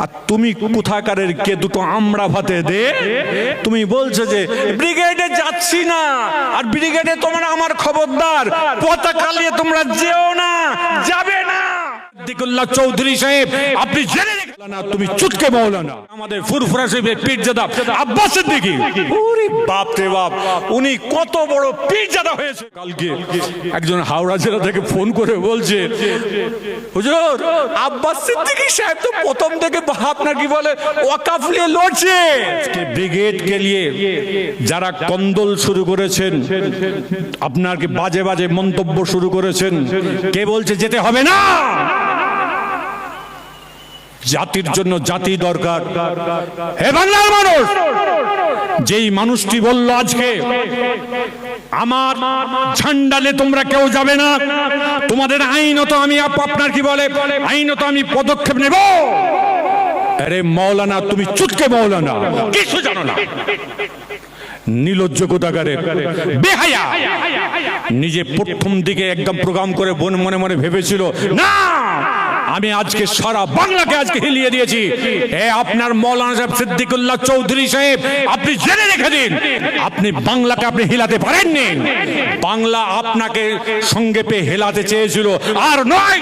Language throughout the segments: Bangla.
আর তুমি কোথাকারের কে দুটো আমরা ভাতে দে, তুমি বলছো যে ব্রিগেডে যাচ্ছি না, আর ব্রিগেডে তোমরা আমার খবরদার, পতাকা নিয়ে তোমরা যেও না, যাবে না। সিদ্দিকুল্লাহ চৌধুরী সাহেব, আপনি জেনে রাখলেন না, তুমি চুটকে মৌলানা আমাদের ফুরফুরা সাহেবের পীরজাদা আব্বাস সিদ্দিকী। ওরে বাপ রে বাপ, উনি কত বড় পীরজাদা হয়েছে। কালকে একজন হাওড়া জেলা থেকে ফোন করে বলছে, হুজুর আব্বাস সিদ্দিকী সাহেব তো প্রথম থেকে আপনার কি বলে ওয়াকাফ নিয়ে লড়ছে। ব্রিগেড কে নিয়ে যারা কন্দল শুরু করেছেন, আপনার কি বাজে বাজে মন্তব্য শুরু করেছেন, কে বলছে যেতে হবে না? জাতির জন্য জাতি দরকার। হে বাংলার মানুষ, যেই মানুষটি বলল আজকে আমার ঝান্ডালে তোমরা কেউ যাবে না, তোমাদের আইনত আমি আপনার কি বলে আইনত আমি পদক্ষেপ নেব। আরে মৌলানা, তুমি চুটকে মৌলানা, কিছু জানো না, নির্লজ্জ কোথাকারে, বেহায়া। নিজে প্রথম দিকে একদম প্রোগ্রাম করে মনে মনে ভেবেছিল না আমি আজকে সারা বাংলাকে আজকে হিলিয়ে দিয়েছি। এ আপনার মৌলানা সাহেব সিদ্দিকুল্লাহ চৌধুরী সাহেব, আপনি জেনে রেখে দিন, আপনি বাংলাকে আপনি হিলাতে পারেননি। বাংলা আপনাকে সঙ্গে পেয়ে হেলাতে চেয়েছিল, আর নয়।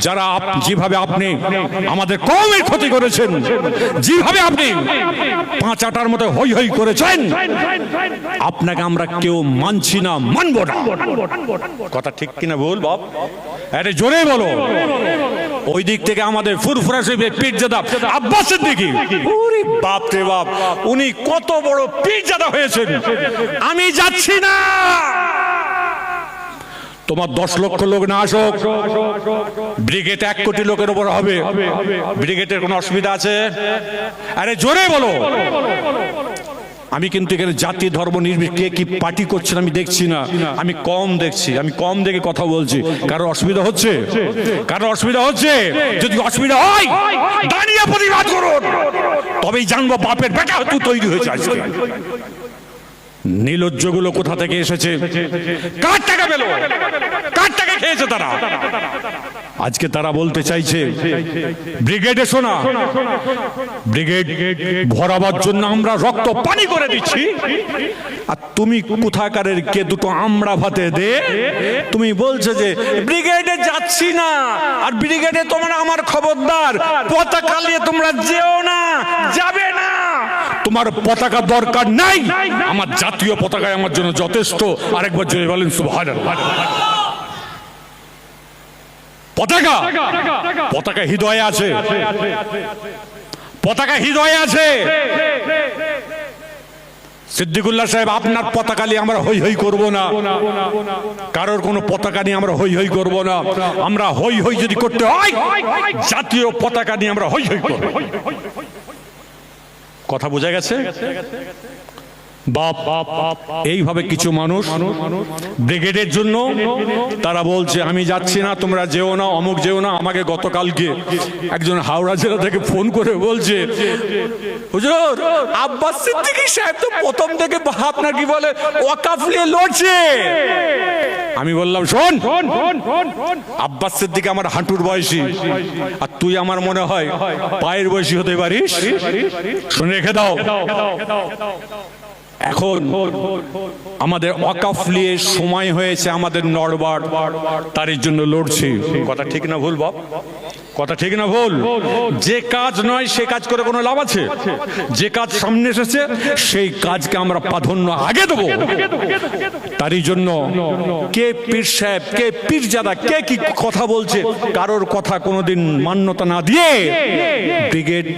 যারা যেভাবে আপনি আমাদের কওমের ক্ষতি করেছেন, যেভাবে আপনি পাঁচ আটার মতো হই হই করেছেন, আপনাকে আমরা কেউ মানছি না, মানব না। কথা ঠিক কিনা ভুল বাপ? আরে জোরে বলো। ওই দিক থেকে আমাদের ফুরফুরা সাহেবের পীরজাদা আব্বাস সিদ্দিকী, ওরে বাপ রে বাপ, উনি কত বড় পীরজাদা হয়েছেন। আমি যাচ্ছি না। তোমার 10 লক্ষ লোক না আসুক, ব্রিগেড 1 কোটি লোকের উপর হবে। ব্রিগেডের কোনো অসুবিধা আছে? আরে জোরে বলো। আমি কিন্তু এখানে জাতি ধর্ম নির্বিশেষে কি পার্টি করছেন আমি দেখছি না, আমি কম দেখছি, আমি কম দেখে কথা বলছি। কারো অসুবিধা হচ্ছে? কারো অসুবিধা হচ্ছে? যদি অসুবিধা হয় দাঁড়িয়ে প্রতিবাদ করুন, তবেই জানবো বাপের বেটা হয়তো তৈরি হয়েছে আজকে। নির্লজ্জগুলো কোথা থেকে এসেছে? কার টাকা পেল? কার টাকা খেয়েছে তারা? আজকে তারা বলতে চাইছে ব্রিগেডে শোনা, ব্রিগেড ভরাবার জন্য আমরা রক্ত পানি করে দিচ্ছি, আর তুমি কোথাকারের কে দুটো আমরা ভাতে দে, তুমি বলছো যে ব্রিগেডে যাচ্ছি না, আর ব্রিগেডে তোমরা আমার খবরদার, পতাকা নিয়ে তোমরা যেও না, যাবে না। তোমার পতাকা দরকার নাই, আমার জাতীয় পতাকায় আমার জন্য যথেষ্ট। আরেকবার জোরে বলেন সুবহানাল্লাহ। পতাকা, পতাকা হৃদয়ে আছে, পতাকা হৃদয়ে আছে। সিদ্দিকুল্লাহ সাহেব, আপনার পতাকা নিয়ে আমরা হই হই করব না, কারোর কোনো পতাকা নিয়ে আমরা হই হই করব না। আমরা হই হই যদি করতে হয়, জাতীয় পতাকা নিয়ে আমরা হই হই করব। কথা বোঝা গেছে? বাপ এইভাবে কিছু মানুষ ব্রিগেডের জন্য তারা বলছে আমি যাচ্ছি না, তোমরা যেও না, অমুক যেও না। আমাকে গতকালকে একজন হাওড়া জেলা থেকে ফোন করে বলছে, হুজুর আব্বাস সিদ্দিকী সাহেব তো প্রথম থেকে আপনার কি বলে ওয়াকাফ নিয়ে লড়ছে। আমি বললাম শোন, আব্বাস সিদ্দিকী আমার হাঁটুর বয়সী, আর তুই আমার মনে হয় পায়ের বয়সী হতে পারিস। শুনে রেখে দাও, এখন আমাদের ওয়াকাফ নিয়ে সময় হয়েছে আমাদের নড়বার, তার জন্য লড়ছি। কথা ঠিক না ভুল বাপ? কথা ঠিক না ভুল? যে কাজ নয় সে কাজ করে কোনো লাভ আছে? যে কাজ সামনে এসেছে সেই কাজকে আমরা প্রাধান্য আগে দেবো। তারই জন্য কে পীর সাহেব, কে পীরজাদা, কে কি কথা বলছে, কারোর কথা কোনোদিন মান্যতা না দিয়ে ব্রিগেড